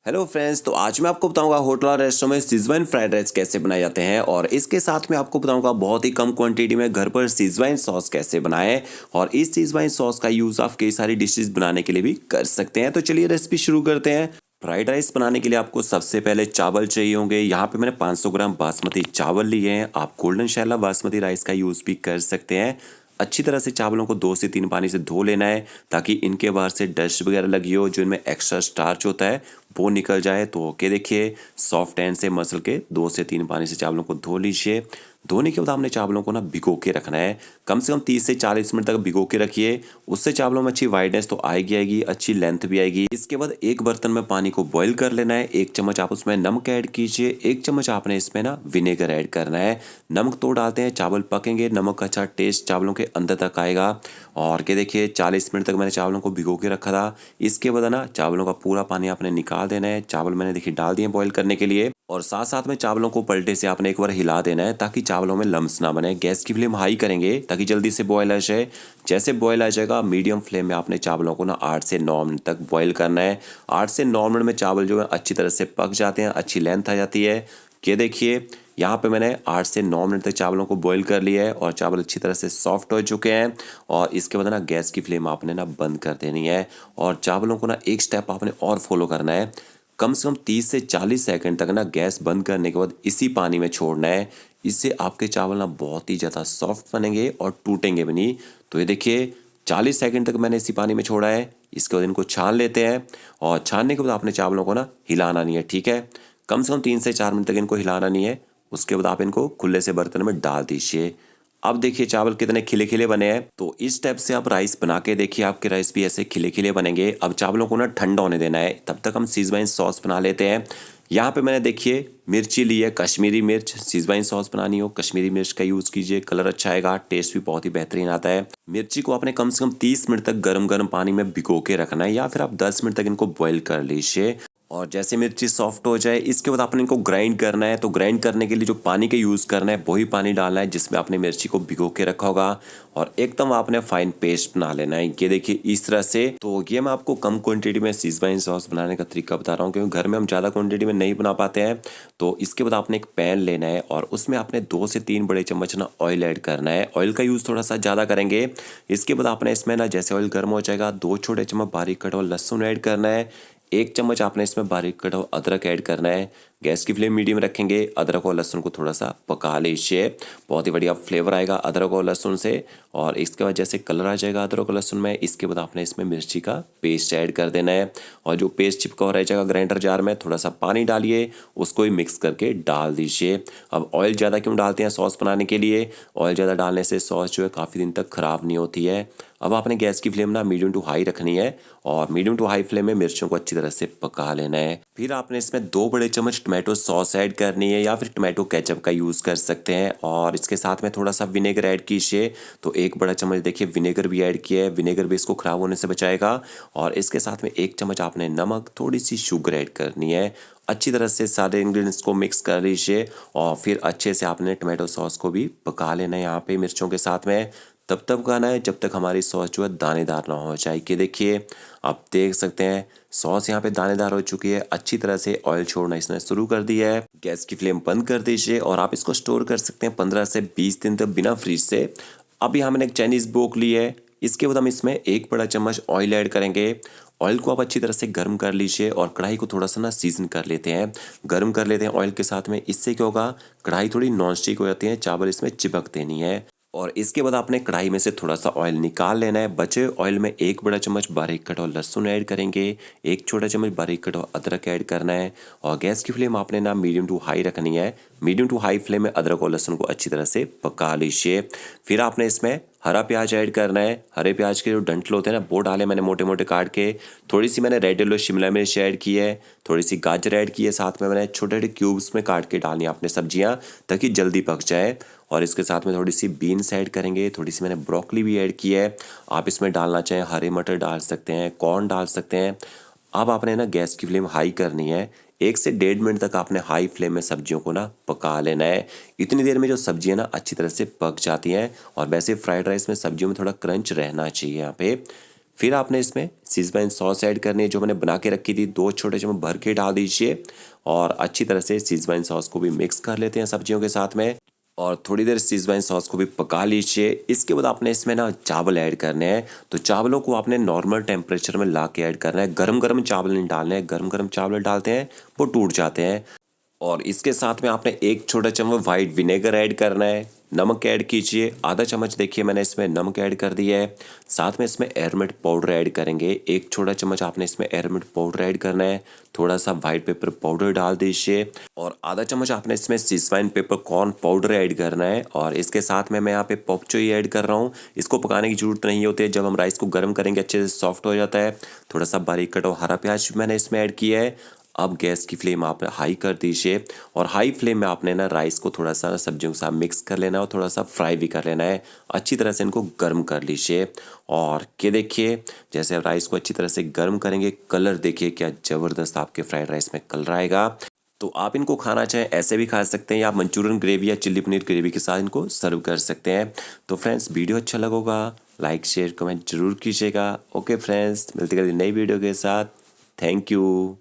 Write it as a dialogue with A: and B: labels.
A: Hello friends, तो आज मैं आपको बताऊंगा होटल और रेस्टोरेंट में शेजवान फ्राइड राइस कैसे बनाए जाते हैं और इसके साथ में आपको बताऊंगा बहुत ही कम क्वांटिटी में घर पर शेजवान सॉस कैसे बनाएं और इस शेजवान सॉस का यूज़ आप कई सारी डिशेस बनाने के लिए भी कर सकते हैं। तो चलिए रेसिपी शुरू करते हैं। फ्राइड राइस बनाने के लिए आपको सबसे पहले चावल चाहिए होंगे। यहाँ पे मैंने 500 ग्राम बासमती चावल लिए हैं। आप गोल्डन शैला बासमती राइस का यूज़ भी कर सकते हैं। अच्छी तरह से चावलों को 2 से 3 पानी से धो लेना है ताकि इनके बाहर से डस्ट वगैरह लगी हो, जो इनमें एक्स्ट्रा स्टार्च होता है वो निकल जाए। तो ओके, देखिए सॉफ्ट हैंड से मसल के 2 से 3 पानी से चावलों को धो लीजिए। धोने के बाद हमने चावलों को ना भिगो के रखना है, कम से कम 30 से 40 मिनट तक भिगो के रखिए। उससे चावलों में अच्छी वाइडनेस तो आएगी, अच्छी लेंथ भी आएगी। इसके बाद एक बर्तन में पानी को बॉईल कर लेना है। 1 चम्मच आप उसमें नमक ऐड कीजिए, 1 चम्मच आपने इसमें ना विनेगर ऐड करना है। नमक तो डालते हैं, चावल पकेंगे, नमक का अच्छा टेस्ट चावलों के अंदर तक आएगा। और के देखिए 40 मिनट तक मैंने चावलों को भिगो के रखा था। इसके बाद ना चावलों का पूरा पानी आपने निकाल देना है। चावल मैंने देखिए डाल दिए बॉईल करने के लिए और साथ साथ में चावलों को पलटे से आपने एक बार हिला देना है ताकि चावलों में लम्स ना बने। गैस की फ्लेम हाई करेंगे ताकि जल्दी से बॉयल आ जाए। जैसे बॉयल आ जाएगा मीडियम फ्लेम में आपने चावलों को ना 8 से 9 मिनट तक बॉयल करना है। 8 से 9 मिनट में चावल जो है अच्छी तरह से पक जाते हैं, अच्छी लेंथ आ जाती है। ये देखिए यहाँ पे मैंने 8 से 9 मिनट तक चावलों को बॉईल कर लिया है और चावल अच्छी तरह से सॉफ्ट हो चुके हैं। और इसके बाद ना गैस की फ्लेम आपने ना बंद कर देनी है और चावलों को ना एक स्टेप आपने और फॉलो करना है। कम से कम 30 से 40 सेकंड तक ना गैस बंद करने के बाद इसी पानी में छोड़ना है। इससे आपके चावल ना बहुत ही ज़्यादा सॉफ्ट बनेंगे और टूटेंगे भी नहीं। तो ये देखिए 40 सेकंड तक मैंने इसी पानी में छोड़ा है। इसके बाद इनको छान लेते हैं और छानने के बाद आपने चावलों को ना हिलाना नहीं है, ठीक है। कम से कम 3 से 4 मिनट तक इनको हिलाना नहीं है। उसके बाद आप इनको खुले से बर्तन में डाल दीजिए। अब देखिए चावल कितने खिले खिले बने हैं। तो इस स्टेप से आप राइस बना के देखिए, आपके राइस भी ऐसे खिले खिले बनेंगे। अब चावलों को ना ठंडा होने देना है, तब तक हम शेजवान सॉस बना लेते हैं। यहाँ पे मैंने देखिए मिर्ची ली है, कश्मीरी मिर्च। शेजवान सॉस बनानी हो कश्मीरी मिर्च का यूज़ कीजिए, कलर अच्छा आएगा, टेस्ट भी बहुत ही बेहतरीन आता है। मिर्ची को आपने कम से कम 30 मिनट तक गरम गरम पानी में भिगो के रखना है या फिर आप 10 मिनट तक इनको बॉईल कर लीजिए। और जैसे मिर्ची सॉफ्ट हो जाए इसके बाद आपने इनको ग्राइंड करना है। तो ग्राइंड करने के लिए जो पानी का यूज़ करना है वही पानी डालना है जिसमें आपने मिर्ची को भिगो के रखा होगा और एकदम आपने फाइन पेस्ट बना लेना है। ये देखिए इस तरह से। तो ये मैं आपको कम क्वांटिटी में शेजवान सॉस बनाने का तरीका बता रहा हूँ क्योंकि घर में हम ज़्यादा क्वांटिटी में नहीं बना पाते हैं। तो इसके बाद आपने एक पैन लेना है और उसमें आपने 2 से 3 बड़े चम्मच ना ऑयल ऐड करना है। ऑयल का यूज़ थोड़ा सा ज़्यादा करेंगे। इसके बाद आपने इसमें ना जैसे ऑयल गर्म हो जाएगा 2 छोटे चम्मच बारीक कटा हुआ लहसुन ऐड करना है। 1 चम्मच आपने इसमें बारीक कटा हुआ अदरक ऐड करना है। गैस की फ्लेम मीडियम रखेंगे। अदरक और लहसुन को थोड़ा सा पका लीजिए, बहुत ही बढ़िया फ्लेवर आएगा अदरक और लहसुन से। और इसके बाद जैसे कलर आ जाएगा अदरक और लहसुन में, इसके बाद आपने इसमें मिर्ची का पेस्ट ऐड कर देना है। और जो पेस्ट चिपका हुआ रह जाएगा ग्राइंडर जार में, थोड़ा सा पानी डालिए, उसको ही मिक्स करके डाल दीजिए। अब ऑयल ज़्यादा क्यों डालते हैं सॉस बनाने के लिए? ऑयल ज़्यादा डालने से सॉस जो है काफ़ी दिन तक ख़राब नहीं होती है। अब आपने गैस की फ्लेम ना मीडियम टू हाई रखनी है और मीडियम टू हाई फ्लेम में मिर्चों को अच्छी तरह से पका लेना है। फिर आपने इसमें 2 बड़े चम्मच टोमेटो सॉस ऐड करनी है या फिर टोमेटो केचप का यूज़ कर सकते हैं। और इसके साथ में थोड़ा सा विनेगर ऐड कीजिए। तो 1 बड़ा चम्मच देखिए विनेगर भी ऐड किया है। विनेगर भी इसको ख़राब होने से बचाएगा। और इसके साथ में 1 चम्मच आपने नमक, थोड़ी सी शुगर ऐड करनी है। अच्छी तरह से सारे इंग्रेडिएंट्स को मिक्स कर लीजिए और फिर अच्छे से आपने टोमेटो सॉस को भी पका लेना है यहाँ पे मिर्चों के साथ में। तब तक पकाना है जब तक हमारी सॉस जो है दानेदार ना हो जाए। कि देखिए आप देख सकते हैं सॉस यहाँ पे दानेदार हो चुकी है, अच्छी तरह से ऑयल छोड़ना इसने शुरू कर दिया है। गैस की फ्लेम बंद कर दीजिए और आप इसको स्टोर कर सकते हैं 15 से 20 दिन तक बिना फ्रीज से। अब यहाँ मैंने एक चाइनीज़ बोक ली है। इसके बाद हम इसमें 1 बड़ा चम्मच ऑयल ऐड करेंगे। ऑयल को आप अच्छी तरह से गर्म कर लीजिए और कढ़ाई को थोड़ा सा ना सीजन कर लेते हैं, गर्म कर लेते हैं ऑयल के साथ में। इससे क्या होगा, कढ़ाई थोड़ी नॉन स्टिक हो जाती है, चावल इसमें चिपकते नहीं है। और इसके बाद आपने कढ़ाई में से थोड़ा सा ऑयल निकाल लेना है। बचे ऑयल में 1 बड़ा चम्मच बारीक कटा हुआ लहसुन ऐड करेंगे, 1 छोटा चम्मच बारीक कटा हुआ अदरक ऐड करना है। और गैस की फ्लेम आपने ना मीडियम टू हाई रखनी है। मीडियम टू हाई फ्लेम में अदरक और लहसुन को अच्छी तरह से पका लीजिए। फिर आपने इसमें हरा प्याज ऐड करना है। हरे प्याज के जो डंठल होते हैं ना वो डाले मैंने मोटे मोटे काट के। थोड़ी सी मैंने रेड येलो शिमला मिर्च ऐड की है, थोड़ी सी गाजर ऐड की है, साथ में मैंने छोटे छोटे क्यूब्स में काट के डालनी है आपने सब्जियां ताकि जल्दी पक जाए। और इसके साथ में थोड़ी सी बीन्स ऐड करेंगे, थोड़ी सी मैंने ब्रोकली भी ऐड की है। आप इसमें डालना चाहें हरे मटर डाल सकते हैं, कॉर्न डाल सकते हैं। अब आपने ना गैस की फ्लेम हाई करनी है। 1 से 1.5 मिनट तक आपने हाई फ्लेम में सब्जियों को ना पका लेना है। इतनी देर में जो सब्जियां ना अच्छी तरह से पक जाती हैं। और वैसे फ्राइड राइस में सब्जियों में थोड़ा क्रंच रहना चाहिए यहाँ पे। फिर आपने इसमें शेज़वान सॉस ऐड करनी है जो मैंने बना के रखी थी, 2 छोटे चम्मच भर के डाल दीजिए और अच्छी तरह से शेज़वान सॉस को भी मिक्स कर लेते हैं सब्जियों के साथ में और थोड़ी देर शेज़वान सॉस को भी पका लीजिए। इसके बाद आपने इसमें ना चावल ऐड करने हैं, तो चावलों को आपने नॉर्मल टेम्परेचर में ला के ऐड करना है। गरम गरम चावल नहीं डालने हैं, गरम गरम चावल डालते हैं वो टूट जाते हैं। और इसके साथ में आपने 1 छोटा चम्मच वाइट विनेगर ऐड करना है। नमक ऐड कीजिए, आधा चम्मच देखिए मैंने इसमें नमक ऐड कर दिया है। साथ में इसमें एरोमेट पाउडर ऐड करेंगे, 1 छोटा चम्मच आपने इसमें एरोमेट पाउडर ऐड करना है। थोड़ा सा वाइट पेपर पाउडर डाल दीजिए और आधा चम्मच आपने इसमें schezwan paper corn powder add करना है। और इसके साथ में मैं यहाँ पे पॉप चोई ऐड कर रहा हूँ। इसको पकाने की जरूरत नहीं होती है, जब हम राइस को गर्म करेंगे अच्छे से सॉफ्ट हो जाता है। थोड़ा सा बारीक कटा हुआ हरा प्याज मैंने इसमें ऐड किया है। अब गैस की फ्लेम आप हाई कर दीजिए और हाई फ्लेम में आपने ना राइस को थोड़ा सा सब्जियों के साथ मिक्स कर लेना है और थोड़ा सा फ्राई भी कर लेना है। अच्छी तरह से इनको गर्म कर लीजिए और ये देखिए जैसे आप राइस को अच्छी तरह से गर्म करेंगे, कलर देखिए क्या ज़बरदस्त आपके फ्राइड राइस में कलर आएगा। तो आप इनको खाना चाहें ऐसे भी खा सकते हैं या आप मंचूरियन ग्रेवी या चिल्ली पनीर ग्रेवी के साथ इनको सर्व कर सकते हैं। तो फ्रेंड्स वीडियो अच्छा लगेगा लाइक शेयर कमेंट जरूर कीजिएगा। ओके फ्रेंड्स, मिलते हैं नई वीडियो के साथ। Thank you.